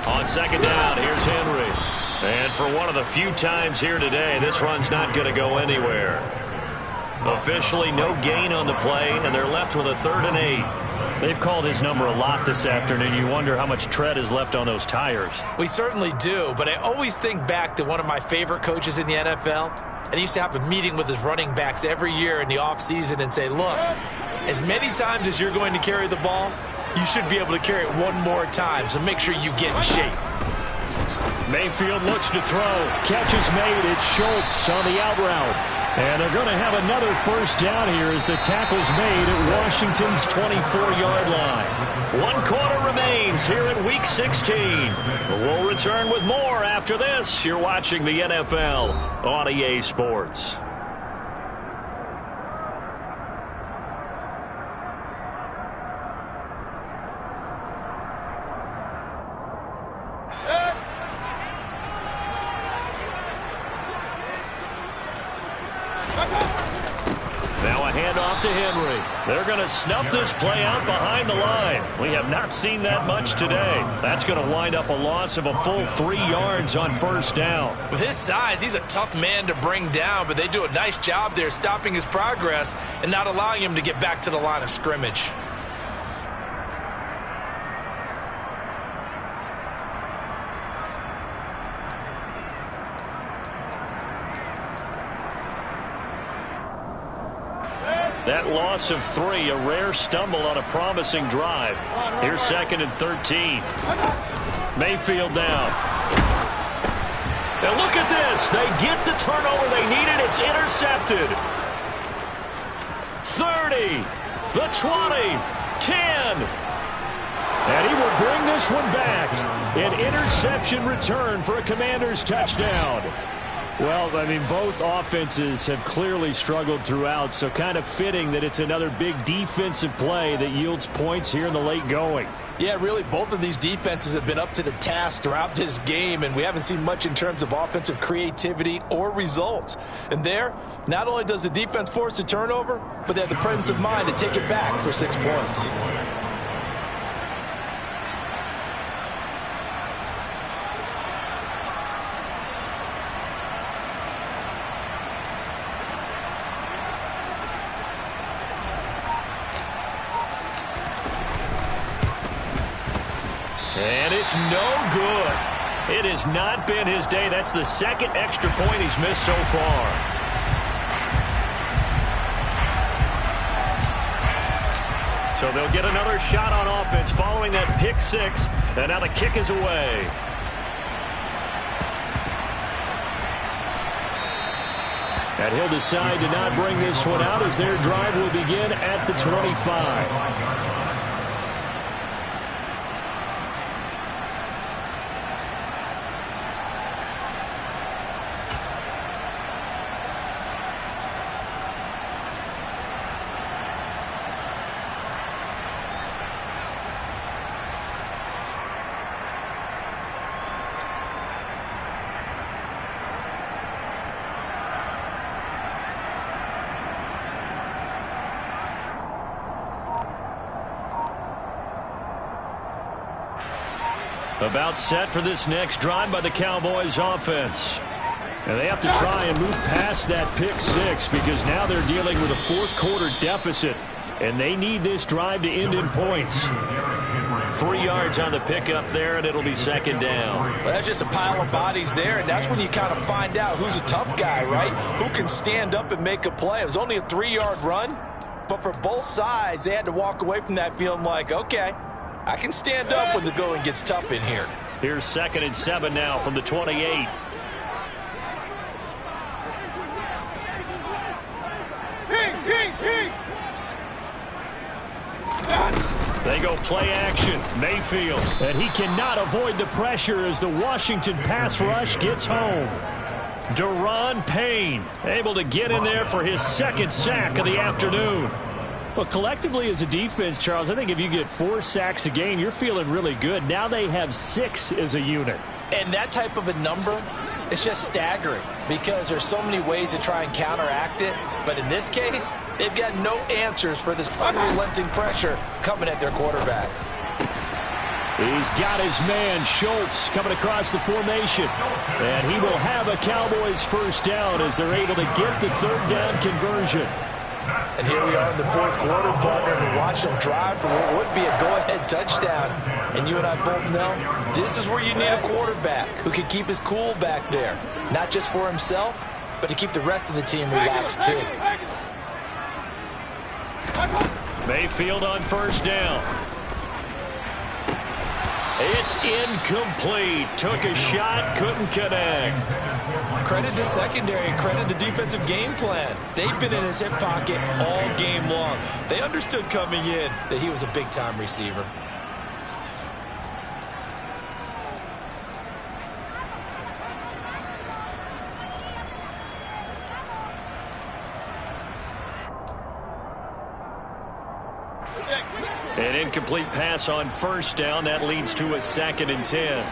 On 2nd down, here's Henry. And for one of the few times here today, this run's not going to go anywhere. Officially no gain on the play, and they're left with a 3rd and 8. They've called his number a lot this afternoon. You wonder how much tread is left on those tires. We certainly do, but I always think back to one of my favorite coaches in the NFL. And he used to have a meeting with his running backs every year in the offseason and say, look, as many times as you're going to carry the ball, you should be able to carry it one more time, so make sure you get in shape. Mayfield looks to throw. Catch is made. It's Schultz on the out route. And they're going to have another first down here as the tackle's made at Washington's 24-yard line. 1 quarter remains here in Week 16. We'll return with more after this. You're watching the NFL on EA Sports. Now a handoff to Henry. They're going to snuff this play out behind the line. We have not seen that much today. That's going to wind up a loss of a full 3 yards on first down. With his size, he's a tough man to bring down, but they do a nice job there stopping his progress and not allowing him to get back to the line of scrimmage. That loss of 3, a rare stumble on a promising drive. Here's 2nd and 13. Mayfield down. And look at this. They get the turnover they needed. It's intercepted. 30, the 20, 10. And he will bring this one back. An interception return for a Commanders touchdown. Well, I mean, both offenses have clearly struggled throughout, so kind of fitting that it's another big defensive play that yields points here in the late going. Yeah, really, both of these defenses have been up to the task throughout this game, and we haven't seen much in terms of offensive creativity or results. And there, not only does the defense force a turnover, but they have the presence of mind to take it back for 6 points. And it's no good. It has not been his day. That's the second extra point he's missed so far. So they'll get another shot on offense following that pick six. And now the kick is away. And he'll decide to not bring this one out as their drive will begin at the 25. About set for this next drive by the Cowboys offense. And they have to try and move past that pick six because now they're dealing with a fourth-quarter deficit, and they need this drive to end in points. 3 yards on the pickup there, and it'll be second down. Well, that's just a pile of bodies there, and that's when you kind of find out who's a tough guy, right? Who can stand up and make a play. It was only a 3-yard run, but for both sides, they had to walk away from that feeling like, okay, I can stand up when the going gets tough in here. Here's 2nd and 7 now from the 28. They go play action. Mayfield. And he cannot avoid the pressure as the Washington pass rush gets home. Daron Payne able to get in there for his second sack of the afternoon. Well, collectively as a defense, Charles, I think if you get 4 sacks a game, you're feeling really good. Now they have 6 as a unit. And that type of a number, it's just staggering because there's so many ways to try and counteract it. But in this case, they've got no answers for this unrelenting pressure coming at their quarterback. He's got his man, Schultz, coming across the formation. And he will have a Cowboys first down as they're able to get the third down conversion. And here we are in the fourth quarter, partner, and watch them drive for what would be a go-ahead touchdown. And you and I both know this is where you need a quarterback who can keep his cool back there. Not just for himself, but to keep the rest of the team relaxed too. Mayfield on first down. It's incomplete. Took a shot, couldn't connect. Credit the secondary and credit the defensive game plan. They've been in his hip pocket all game long. They understood coming in that he was a big-time receiver. An incomplete pass on first down. That leads to a 2nd and 10.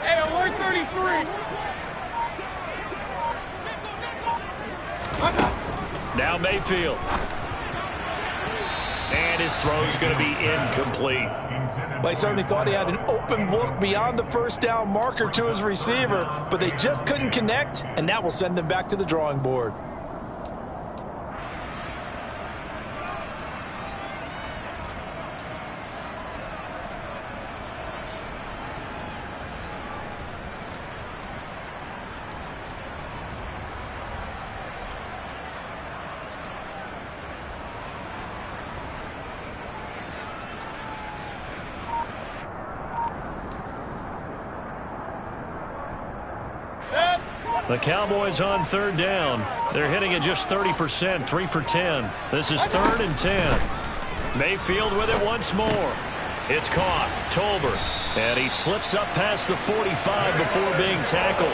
Hey, alert 33. Now Mayfield. And his throw's going to be incomplete. Well, he certainly thought he had an open look beyond the first down marker to his receiver, but they just couldn't connect, and that will send them back to the drawing board. The Cowboys on third down. They're hitting at just 30%, 3 for 10. This is 3rd and 10. Mayfield with it once more. It's caught. Tolbert. And he slips up past the 45 before being tackled.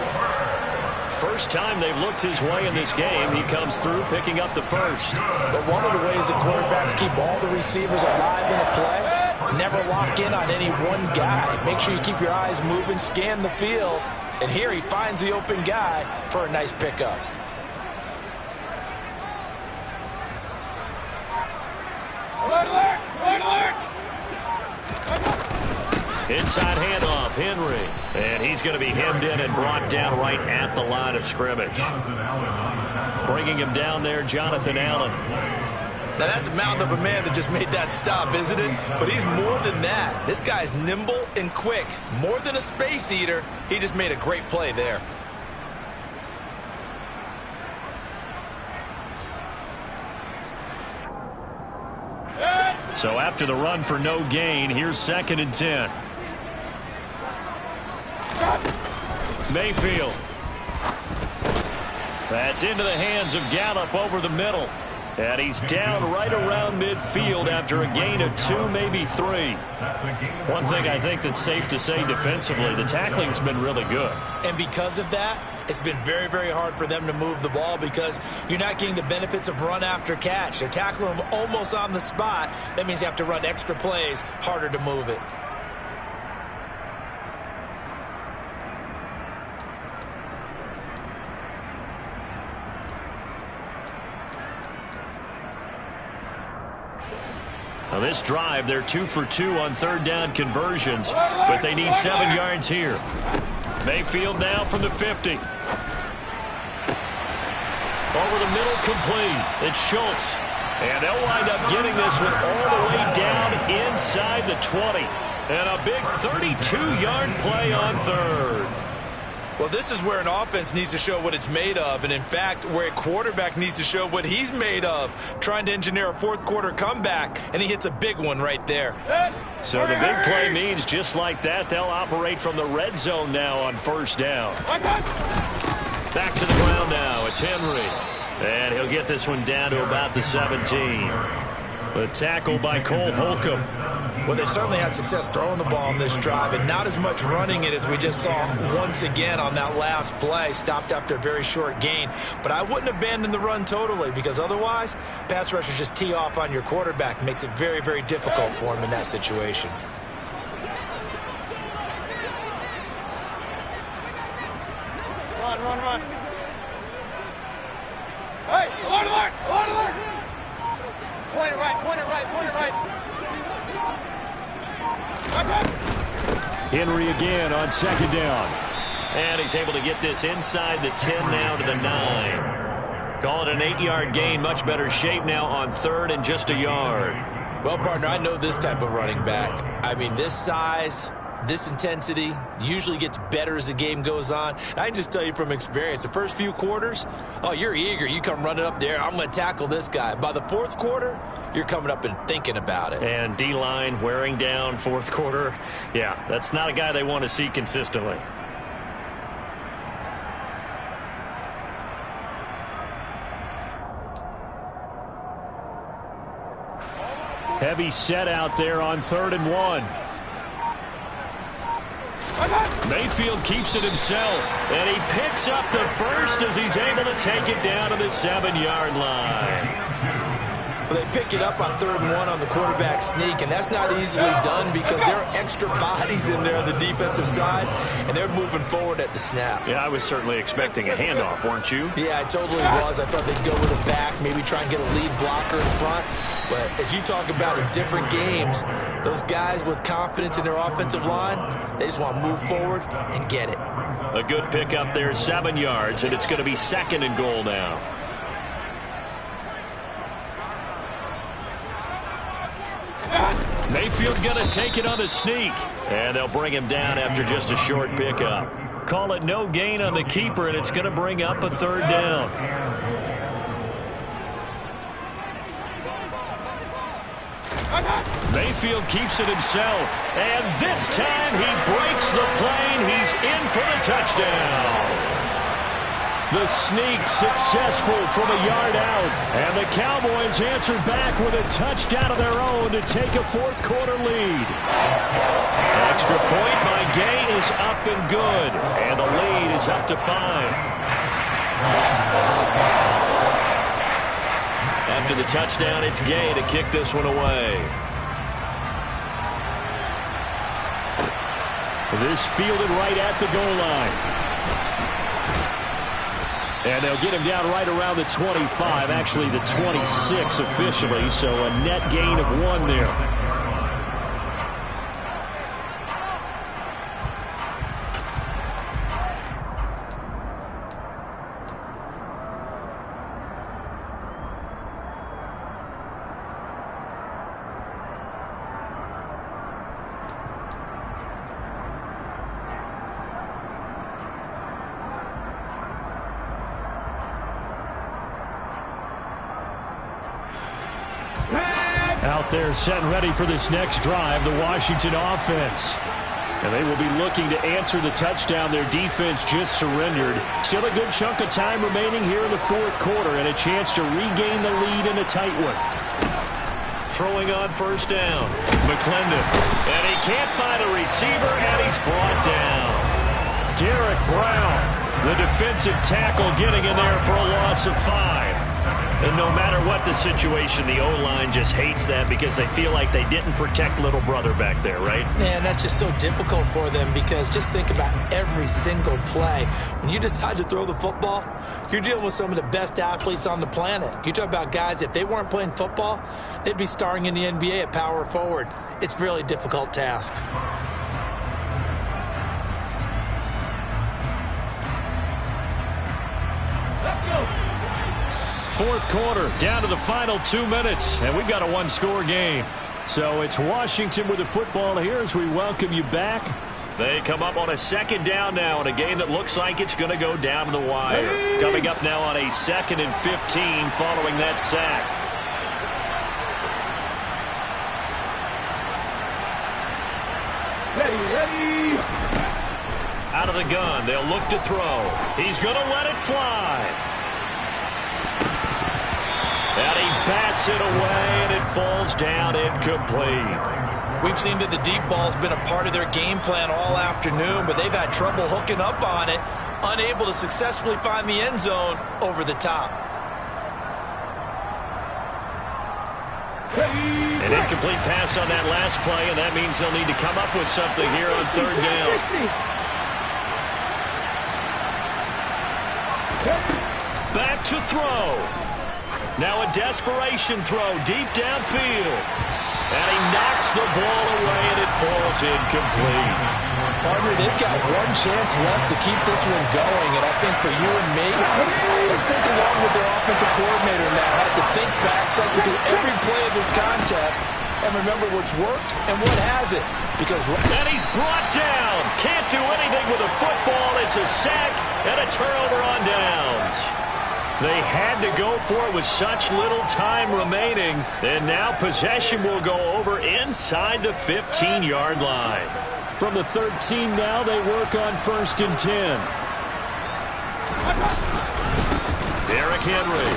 First time they've looked his way in this game. He comes through picking up the first. But one of the ways that quarterbacks keep all the receivers alive in a play, never lock in on any one guy. Make sure you keep your eyes moving, scan the field. And here he finds the open guy for a nice pickup. Inside handoff, Henry. And he's going to be hemmed in and brought down right at the line of scrimmage. Bringing him down there, Jonathan Allen. Now that's a mountain of a man that just made that stop, isn't it? But he's more than that. This guy's nimble and quick. More than a space eater. He just made a great play there. So after the run for no gain, here's 2nd and 10. Mayfield. That's into the hands of Gallup over the middle. And he's down right around midfield after a gain of 2, maybe 3. One thing I think that's safe to say defensively, the tackling's been really good. And because of that, it's been very, very hard for them to move the ball because you're not getting the benefits of run after catch. They're tackling them almost on the spot. That means you have to run extra plays, harder to move it. Now this drive, they're 2 for 2 on 3rd down conversions, but they need 7 yards here. Mayfield now from the 50. Over the middle, complete. It's Schultz. And they'll wind up getting this one all the way down inside the 20. And a big 32-yard play on 3rd. Well, this is where an offense needs to show what it's made of, and in fact, where a quarterback needs to show what he's made of, trying to engineer a 4th quarter comeback, and he hits a big one right there. So the big play means just like that, they'll operate from the red zone now on 1st down. Back to the ground now, it's Henry. And he'll get this one down to about the 17. The tackle by Cole Holcomb. Well, they certainly had success throwing the ball on this drive and not as much running it as we just saw once again on that last play. Stopped after a very short gain. But I wouldn't abandon the run totally because otherwise, pass rushers just tee off on your quarterback. Makes it very, very difficult for him in that situation. Run. Hey, alert! Point it right. Henry again on 2nd down. And he's able to get this inside the 10 now to the 9. Call it an 8-yard gain. Much better shape now on 3rd and just a yard. Well, partner, I know this type of running back. I mean, this size, this intensity usually gets better as the game goes on. I can just tell you from experience, the first few quarters, oh, you're eager. You come running up there, I'm going to tackle this guy. By the 4th quarter, you're coming up and thinking about it. And D-line wearing down 4th quarter. Yeah, that's not a guy they want to see consistently. Heavy set out there on 3rd and 1. Mayfield keeps it himself, and he picks up the first as he's able to take it down to the 7-yard line. They pick it up on 3rd and 1 on the quarterback sneak, and that's not easily done because there are extra bodies in there on the defensive side, and they're moving forward at the snap. Yeah, I was certainly expecting a handoff, weren't you? Yeah, I totally was. I thought they'd go with a back, maybe try and get a lead blocker in front. But as you talk about in different games, those guys with confidence in their offensive line, they just want to move forward and get it. A good pickup there, 7 yards, and it's going to be 2nd and goal now. Mayfield going to take it on the sneak. And they'll bring him down after just a short pickup. Call it no gain on the keeper, and it's going to bring up a 3rd down. Mayfield keeps it himself. And this time he breaks the plane. He's in for the touchdown. The sneak successful from a yard out. And the Cowboys answered back with a touchdown of their own to take a fourth-quarter lead. Extra point by Gay is up and good. And the lead is up to 5. After the touchdown, it's Gay to kick this one away. This fielded right at the goal line. And they'll get him down right around the 25, actually the 26 officially, so a net gain of 1 there. Out there set and ready for this next drive, the Washington offense. And they will be looking to answer the touchdown their defense just surrendered. Still a good chunk of time remaining here in the fourth quarter and a chance to regain the lead in a tight one. Throwing on first down, McClendon. And he can't find a receiver, and he's brought down. Derek Brown, the defensive tackle, getting in there for a loss of 5. And no matter what the situation, the O-line just hates that because they feel like they didn't protect little brother back there, right? Man, that's just so difficult for them because just think about every single play. When you decide to throw the football, you're dealing with some of the best athletes on the planet. You talk about guys, if they weren't playing football, they'd be starring in the NBA at power forward. It's a really difficult task. Fourth quarter, down to the final 2 minutes, and we've got a one-score game. So it's Washington with the football here as we welcome you back. They come up on a second down now in a game that looks like it's going to go down to the wire. Coming up now on a 2nd and 15 following that sack. Ready. Out of the gun, they'll look to throw. He's going to let it fly. And he bats it away, and it falls down incomplete. We've seen that the deep ball's been a part of their game plan all afternoon, but they've had trouble hooking up on it, unable to successfully find the end zone over the top. An incomplete pass on that last play, and that means they'll need to come up with something here on third down. Back to throw. Now a desperation throw deep downfield. And he knocks the ball away, and it falls incomplete. Partner, they've got one chance left to keep this one going, and I think for you and me, let's think along with their offensive coordinator now. Has to think back, cycle through every play of this contest, and remember what's worked and what hasn't. And he's brought down. Can't do anything with a football. It's a sack and a turnover on downs. They had to go for it with such little time remaining. And now possession will go over inside the 15-yard line. From the 13 now, they work on 1st and 10. Derrick Henry.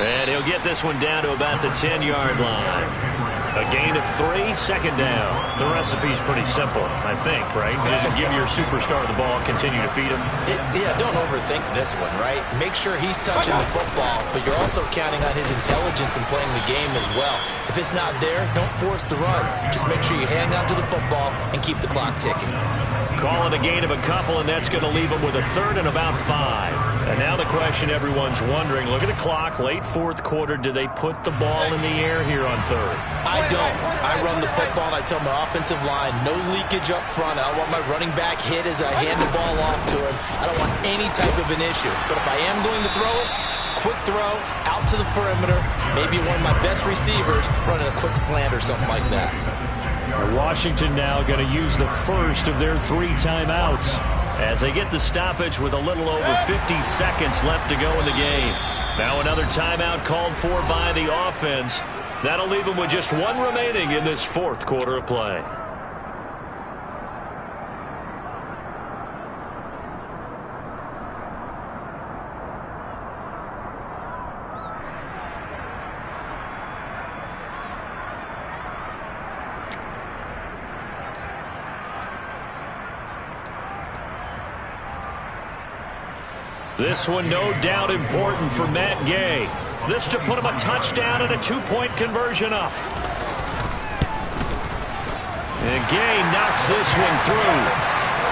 And he'll get this one down to about the 10-yard line. A gain of 3, second down. The recipe's pretty simple, I think, right? Just give your superstar the ball, continue to feed him. Yeah, don't overthink this one, right? Make sure he's touching the football, but you're also counting on his intelligence in playing the game as well. If it's not there, don't force the run. Just make sure you hang on to the football and keep the clock ticking. Call it a gain of a couple, and that's going to leave him with a 3rd and about 5. And now the question everyone's wondering, look at the clock, late fourth quarter, do they put the ball in the air here on 3rd? I don't. I run the football, and I tell my offensive line, no leakage up front. I don't want my running back hit as I hand the ball off to him. I don't want any type of an issue. But if I am going to throw it, quick throw, out to the perimeter, maybe one of my best receivers running a quick slant or something like that. Washington now going to use the first of their 3 timeouts as they get the stoppage with a little over 50 seconds left to go in the game. Now another timeout called for by the offense. That'll leave them with just 1 remaining in this 4th quarter of play. This one no doubt important for Matt Gay. This to put him a touchdown and a 2-point conversion up. And Gay knocks this one through.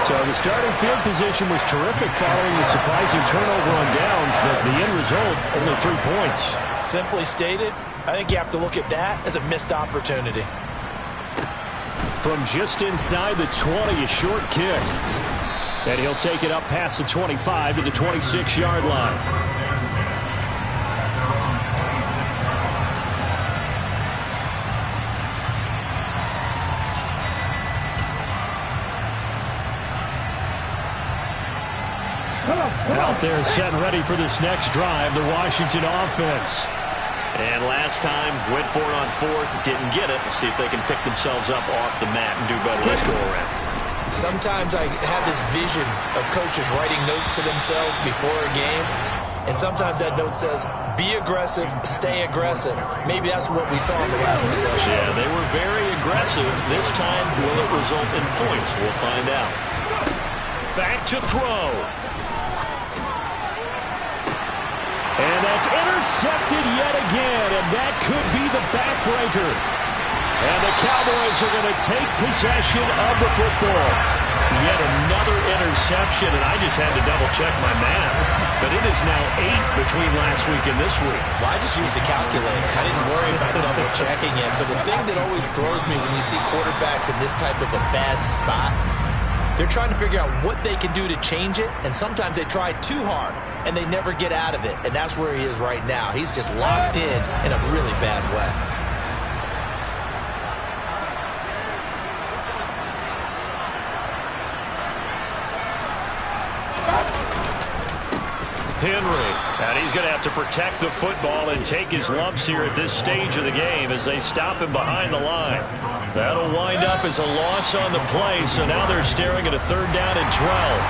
So the starting field position was terrific following the surprising turnover on downs, but the end result, only 3 points. Simply stated, I think you have to look at that as a missed opportunity. From just inside the 20, a short kick. And he'll take it up past the 25 to the 26-yard line. Out there set and ready for this next drive, the Washington offense. And last time, went for it on fourth, didn't get it. See if they can pick themselves up off the mat and do better this go around. Sometimes I have this vision of coaches writing notes to themselves before a game, and sometimes that note says, be aggressive, stay aggressive. Maybe that's what we saw in the last possession. Yeah, they were very aggressive. This time, will it result in points? We'll find out. Back to throw. And that's intercepted yet again, and that could be the backbreaker. And the Cowboys are going to take possession of the football. Yet another interception, and I just had to double-check my math. But it is now 8 between last week and this week. Well, I just used a calculator. I didn't worry about double-checking it. But the thing that always throws me when you see quarterbacks in this type of a bad spot, they're trying to figure out what they can do to change it, and sometimes they try too hard, and they never get out of it. And that's where he is right now. He's just locked in a really bad way. Henry, and he's going to have to protect the football and take his lumps here at this stage of the game as they stop him behind the line. That'll wind up as a loss on the play, so now they're staring at a 3rd down and 12.